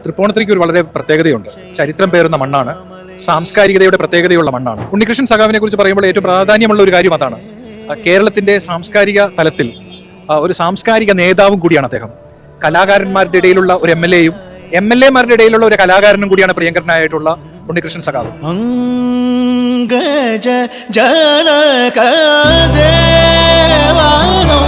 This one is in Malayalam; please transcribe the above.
തൃപ്പൂണിത്തുറയ്ക്ക് ഒരു വളരെ പ്രത്യേകതയുണ്ട്. ചരിത്രം പേറുന്ന മണ്ണാണ്, സാംസ്കാരികതയുടെ പ്രത്യേകതയുള്ള മണ്ണാണ്. ഉണ്ണികൃഷ്ണൻ സഖാവിനെ കുറിച്ച് പറയുമ്പോൾ ഏറ്റവും പ്രാധാന്യമുള്ള ഒരു കാര്യം അതാണ്. കേരളത്തിന്റെ സാംസ്കാരിക തലത്തിൽ ഒരു സാംസ്കാരിക നേതാവും കൂടിയാണ് അദ്ദേഹം. കലാകാരന്മാരുടെ ഇടയിലുള്ള ഒരു MLA-യും MLA-മാരുടെ ഇടയിലുള്ള ഒരു കലാകാരനും കൂടിയാണ് പ്രിയങ്കരനായിട്ടുള്ള ഉണ്ണികൃഷ്ണൻ സഖാവ്. ജനക ദേവാനോ